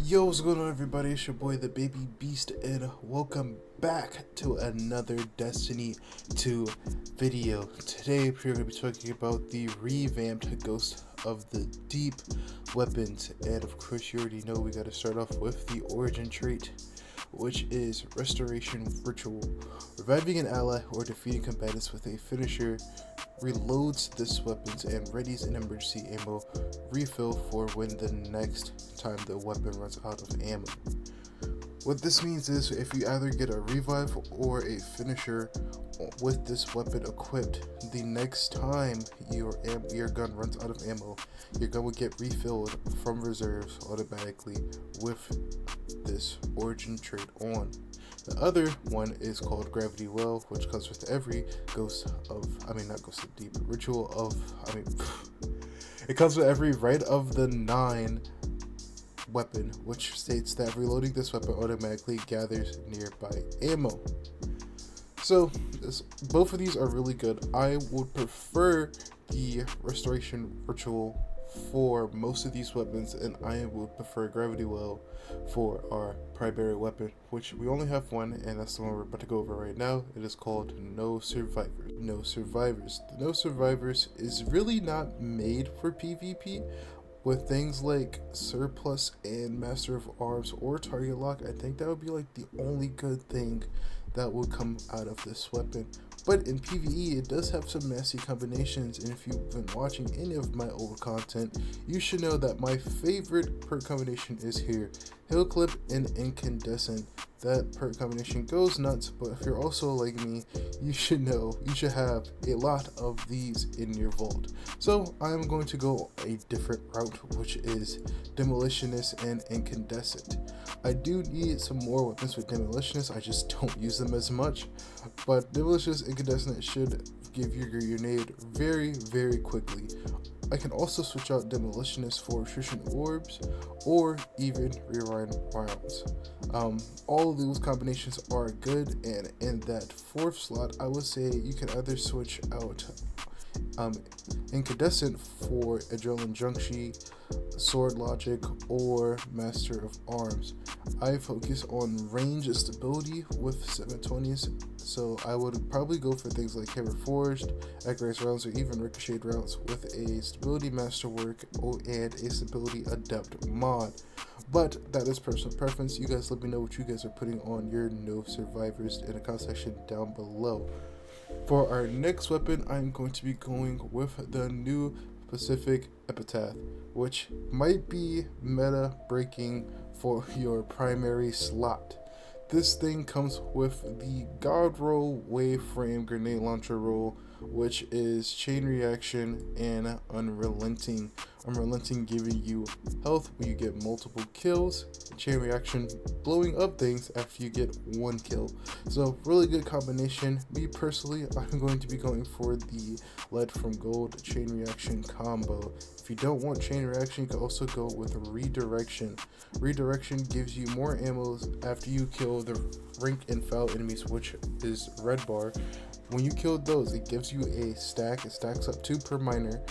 Yo, what's going on, everybody? It's your boy the Baby Beast, and welcome back to another Destiny 2 video. Today we're going to be talking about the revamped Ghost of the Deep weapons, and of course you already know we got to start off with the origin trait, which is Restoration Ritual. Reviving an ally or defeating combatants with a finisher reloads this weapons and readies an emergency ammo refill for when the next time the weapon runs out of ammo. What this means is if you either get a revive or a finisher with this weapon equipped, the next time your gun runs out of ammo, your gun will get refilled from reserves automatically with this origin trait on. The other one is called Gravity Well, which comes with every it comes with every Rite of the 9 weapon, which states that reloading this weapon automatically gathers nearby ammo. So both of these are really good. I would prefer the Restoration Ritual for most of these weapons, and I would prefer Gravity Well for our primary weapon, which we only have one, and that's the one we're about to go over right now. It is called No Survivors. No Survivors. The No Survivors is really not made for PvP. With things like Surplus and Master of Arms or Target Lock, I think that would be like the only good thing that would come out of this weapon. But in PvE, it does have some nasty combinations, and if you've been watching any of my old content, you should know that my favorite perk combination is here. Hill Clip and Incandescent. That perk combination goes nuts, but if you're also like me, you should know you should have a lot of these in your vault. So I'm going to go a different route, which is Demolitionist and Incandescent. I do need some more weapons with Demolitionist, I just don't use them as much, but Demolitionist and Incandescent should give you your grenade very quickly. I can also switch out Demolitionist for Attrition Orbs or even Rewind Rounds. All of those combinations are good, and in that 4th slot, I would say you can either switch out Incandescent for Adrenaline Junkie, Sword Logic, or Master of Arms. I focus on range stability with 720s, so I would probably go for things like Hammer Forged, Accurate Rounds, or even Ricocheted Rounds with a Stability Masterwork and a Stability Adept mod. But that is personal preference. You guys let me know what you guys are putting on your No Survivors in the comment section down below. For our next weapon, I'm going to be going with the new Pacific Epitath, which might be meta breaking for your primary slot. This thing comes with the GODROLL Wave Frame Grenade Launcher Roll, which is Chain Reaction and Unrelenting. Unrelenting giving you health when you get multiple kills, Chain Reaction blowing up things after you get 1 kill. So really good combination. Me personally, I'm going to be going for the Lead from Gold Chain Reaction combo. If you don't want Chain Reaction, you can also go with Redirection. Redirection gives you more ammo after you kill the rank and foul enemies, which is red bar. When you kill those, it gives you a stack. It stacks up 2 per minor,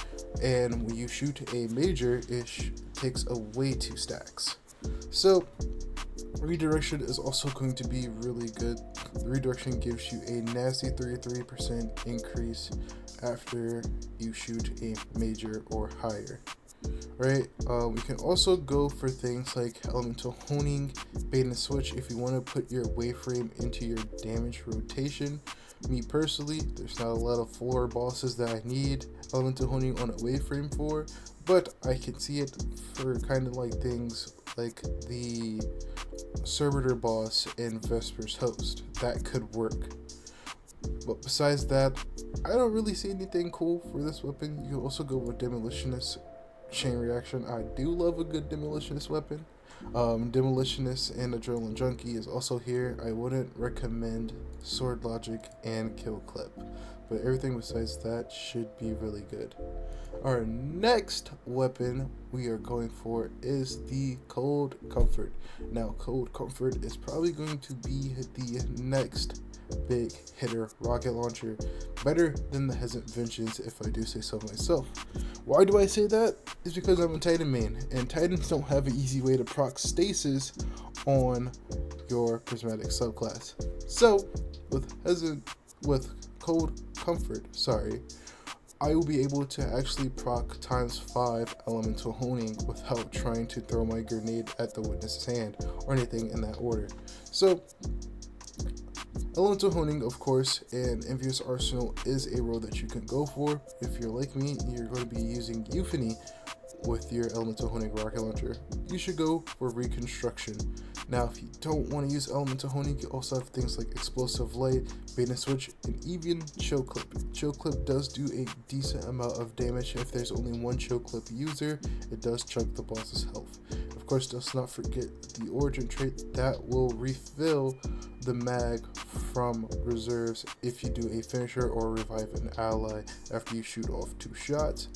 and when you shoot a major, it takes away 2 stacks. So Redirection is also going to be really good. The Redirection gives you a nasty 33% increase after you shoot a major or higher. Right, we can also go for things like Elemental Honing, Bait and Switch if you want to put your wave frame into your damage rotation. Me personally, there's not a lot of floor bosses that I need Elemental Honing on a wave frame for, but I can see it for kind of like things like the Servitor boss in Vesper's Host. That could work. But besides that, I don't really see anything cool for this weapon. You can also go with Demolitionist Chain Reaction. I do love a good Demolitionist weapon. Demolitionist and Adrenaline Junkie is also here. I wouldn't recommend Sword Logic and Kill Clip, but everything besides that should be really good. Our next weapon we are going for is the Cold Comfort. Now, Cold Comfort is probably going to be the next big hitter rocket launcher, better than the Hesitant Vengeance if I do say so myself. Why do I say that? It's because I'm a Titan main, and Titans don't have an easy way to proc stasis on your prismatic subclass. So with Cold Comfort, I will be able to actually proc ×5 elemental honing without trying to throw my grenade at the witness's hand or anything in that order. So elemental honing, of course, and Envious Arsenal is a role that you can go for. If you're like me, you're going to be using Euphony with your elemental honing rocket launcher. You should go for Reconstruction. Now, if you don't want to use elemental honing, you also have things like Explosive Light, Beta Switch, and even Chill Clip. Chill Clip does do a decent amount of damage. If there's only one Chill Clip user, it does chunk the boss's health. Of course, let's not forget the Origin trait that will refill the mag from reserves if you do a finisher or revive an ally after you shoot off 2 shots.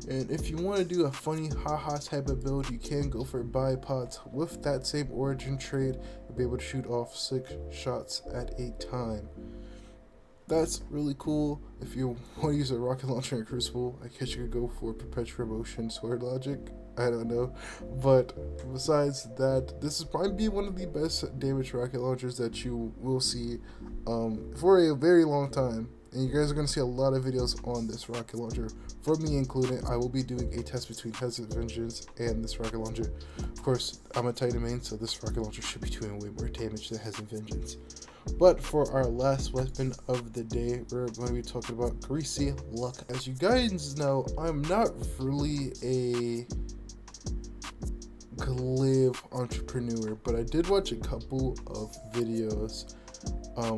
And if you want to do a funny haha type of build, you can go for bipods with that same Origin trait. You'll be able to shoot off 6 shots at a time. That's really cool. If you want to use a rocket launcher in Crucible, I guess you could go for Perpetual Motion Sword Logic. I don't know. But besides that, this is probably one of the best damage rocket launchers that you will see for a very long time. And you guys are going to see a lot of videos on this rocket launcher, for me included. I will be doing a test between Hesitant Vengeance and this rocket launcher. Of course, I'm a Titan main, so this rocket launcher should be doing way more damage than Hesitant Vengeance. But for our last weapon of the day, we're going to be talking about Greasy Luck. As you guys know, I'm not really a glaive entrepreneur, but I did watch a couple of videos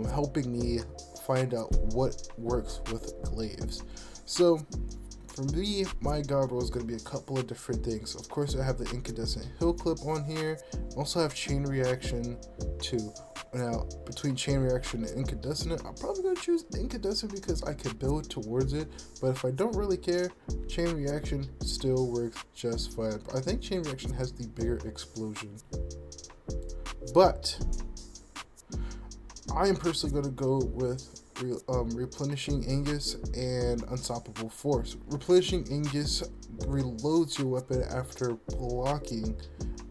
helping me find out what works with glaives. So for me, my GODROLL is going to be a couple of different things. Of course, I have the incandescent hill clip on here. I also have chain reaction too. Now, between chain reaction and incandescent, I'm probably going to choose incandescent because I can build towards it. But if I don't really care, chain reaction still works just fine. I think chain reaction has the bigger explosion. But I am personally going to go with Replenishing Aegis and Unstoppable Force. Replenishing Aegis reloads your weapon after blocking.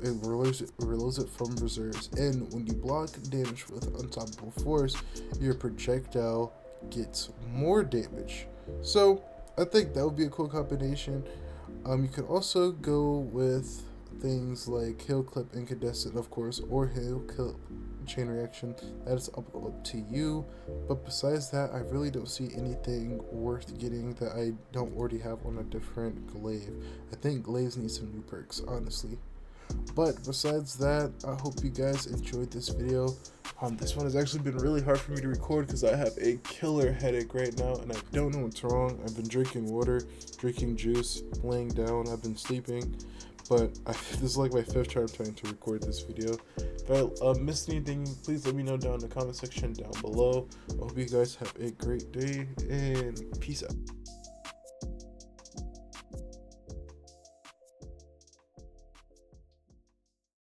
It reloads it from reserves, and when you block damage with Unstoppable Force, your projectile gets more damage. So I think that would be a cool combination. You could also go with things like Hill Clip Incandescent, of course, or Hill Clip Chain Reaction. That is up to you. But besides that, I really don't see anything worth getting that I don't already have on a different glaive. I think glaives need some new perks, honestly. But besides that, I hope you guys enjoyed this video. This one has actually been really hard for me to record because I have a killer headache right now and I don't know what's wrong. I've been drinking water, drinking juice, laying down, I've been sleeping. But this is like my 5th time trying to record this video. If I missed anything, please let me know down in the comment section down below. I hope you guys have a great day and peace out.